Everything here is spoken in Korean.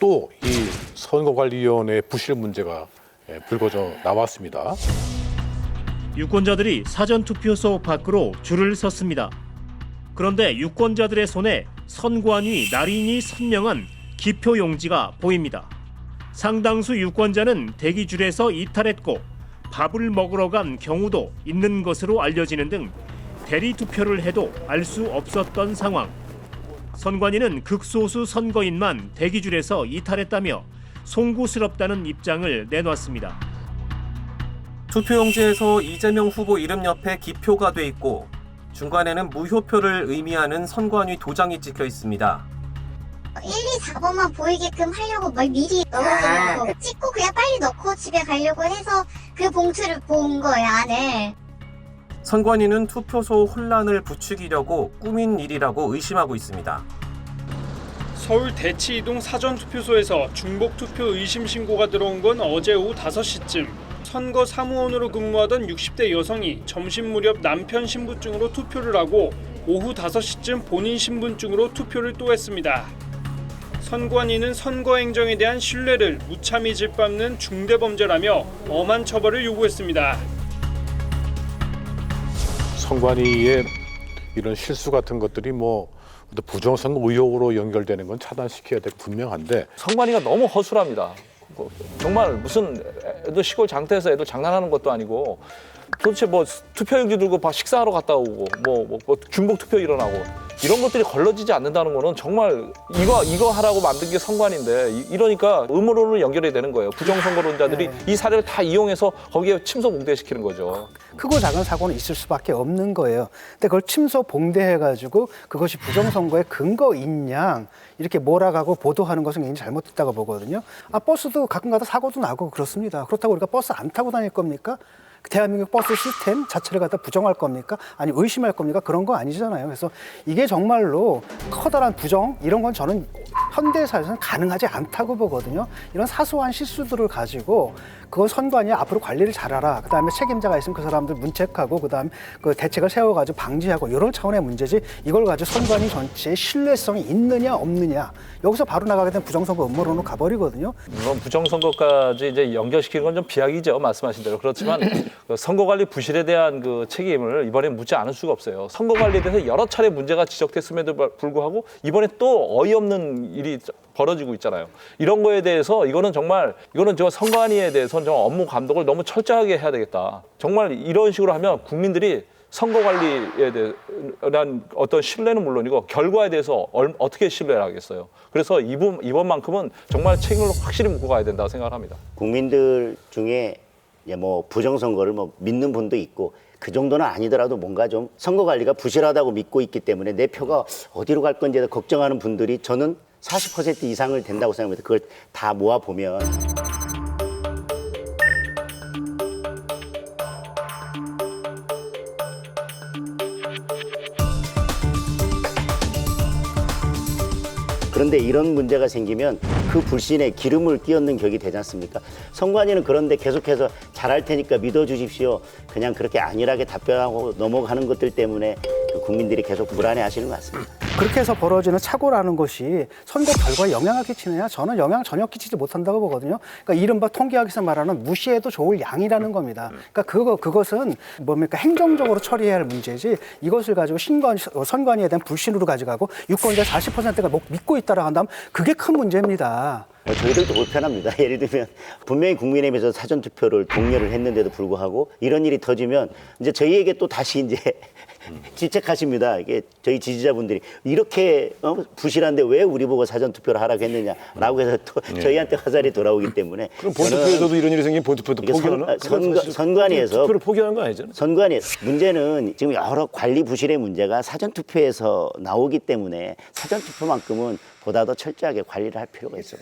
또 이 선거관리위원회 부실 문제가 불거져 나왔습니다. 유권자들이 사전투표소 밖으로 줄을 섰습니다. 그런데 유권자들의 손에 선관위 날인이 선명한 기표용지가 보입니다. 상당수 유권자는 대기줄에서 이탈했고 밥을 먹으러 간 경우도 있는 것으로 알려지는 등 대리투표를 해도 알 수 없었던 상황. 선관위는 극소수 선거인만 대기줄에서 이탈했다며 송구스럽다는 입장을 내놨습니다. 투표용지에서 이재명 후보 이름 옆에 기표가 돼 있고 중간에는 무효표를 의미하는 선관위 도장이 찍혀 있습니다. 1, 2, 4번만 보이게끔 하려고 뭘 미리 넣어가지고 찍고 그냥 빨리 넣고 집에 가려고 해서 그 봉투를 본 거예요, 안에. 선관위는 투표소 혼란을 부추기려고 꾸민 일이라고 의심하고 있습니다. 서울 대치이동 사전투표소에서 중복투표 의심 신고가 들어온 건 어제 오후 5시쯤. 선거 사무원으로 근무하던 60대 여성이 점심 무렵 남편 신분증으로 투표를 하고 오후 5시쯤 본인 신분증으로 투표를 또 했습니다. 선관위는 선거 행정에 대한 신뢰를 무참히 짓밟는 중대범죄라며 엄한 처벌을 요구했습니다. 선관위의 이런 실수 같은 것들이 부정선거 의혹으로 연결되는 건 차단시켜야 되고 분명한데 선관위가 너무 허술합니다. 정말 무슨 애들 시골 장터에서 애들 장난하는 것도 아니고 도대체 투표용지 들고 식사하러 갔다 오고 중복 투표 일어나고 이런 것들이 걸러지지 않는다는 거는 정말 이거 하라고 만든 게 선관위인데 이러니까 음모론으로 연결이 되는 거예요. 부정선거론자들이 이 사례를 다 이용해서 거기에 침소봉대시키는 거죠. 크고 작은 사고는 있을 수밖에 없는 거예요. 근데 그걸 침소봉대해가지고 그것이 부정선거의 근거인 양 이렇게 몰아가고 보도하는 것은 굉장히 잘못됐다고 보거든요. 버스도 가끔가다 사고도 나고 그렇습니다. 그렇다고 우리가 버스 안 타고 다닐 겁니까? 대한민국 버스 시스템 자체를 갖다 부정할 겁니까? 아니 의심할 겁니까? 그런 거 아니잖아요. 그래서 이게 정말로 커다란 부정 이런 건 저는 현대사에서는 가능하지 않다고 보거든요. 이런 사소한 실수들을 가지고 그건 선관위 앞으로 관리를 잘하라. 그다음에 책임자가 있으면 그 사람들 문책하고 그다음 그 대책을 세워가지고 방지하고 이런 차원의 문제지 이걸 가지고 선관위 전체의 신뢰성이 있느냐 없느냐 여기서 바로 나가게 되면 부정선거 음모론으로 가버리거든요. 물론 부정선거까지 이제 연결시키는 건 좀 비약이죠. 말씀하신 대로. 그렇지만 그 선거관리 부실에 대한 그 책임을 이번에 묻지 않을 수가 없어요. 선거관리에 대해서 여러 차례 문제가 지적됐음에도 불구하고 이번에 또 어이없는 일이 벌어지고 있잖아요. 이런 거에 대해서 이거는 저 선관위에 대해서는 좀 업무 감독을 너무 철저하게 해야 되겠다. 정말 이런 식으로 하면 국민들이 선거관리에 대한 어떤 신뢰는 물론이고 결과에 대해서 어떻게 신뢰를 하겠어요. 그래서 이번만큼은 정말 책임을 확실히 묻고 가야 된다고 생각합니다. 국민들 중에 부정선거를 믿는 분도 있고 그 정도는 아니더라도 뭔가 좀 선거관리가 부실하다고 믿고 있기 때문에 내 표가 어디로 갈 건지 걱정하는 분들이 저는 40% 이상을 된다고 생각합니다. 그걸 다 모아보면. 그런데 이런 문제가 생기면 그 불신에 기름을 끼얹는 격이 되지 않습니까? 선관위는 그런데 계속해서 잘할 테니까 믿어주십시오. 그냥 그렇게 안일하게 답변하고 넘어가는 것들 때문에 국민들이 계속 불안해하시는 것 같습니다. 그렇게 해서 벌어지는 착오라는 것이 선거 결과에 영향을 끼치느냐? 저는 영향 전혀 끼치지 못한다고 보거든요. 그러니까 이른바 통계학에서 말하는 무시해도 좋을 양이라는 겁니다. 그러니까 그것은 행정적으로 처리해야 할 문제지 이것을 가지고 선관위에 대한 불신으로 가져가고 유권자 40%가 믿고 있다라고 한다면 그게 큰 문제입니다. 저희들도 불편합니다. 예를 들면 분명히 국민의힘에서 사전투표를 독려를 했는데도 불구하고 이런 일이 터지면 이제 저희에게 또 다시 이제 질책하십니다. 이게 저희 지지자분들이 이렇게 부실한데 왜 우리 보고 사전투표를 하라고 했느냐라고 해서 또 저희한테 화살이 돌아오기 때문에 그럼 본투표에서도 이런 일이 생기면 본투표도 포기하나? 선관위에서 투표를 포기하는 건 아니잖아요. 선관위 문제는 지금 여러 관리 부실의 문제가 사전투표에서 나오기 때문에 사전투표만큼은 보다 더 철저하게 관리를 할 필요가 있어요.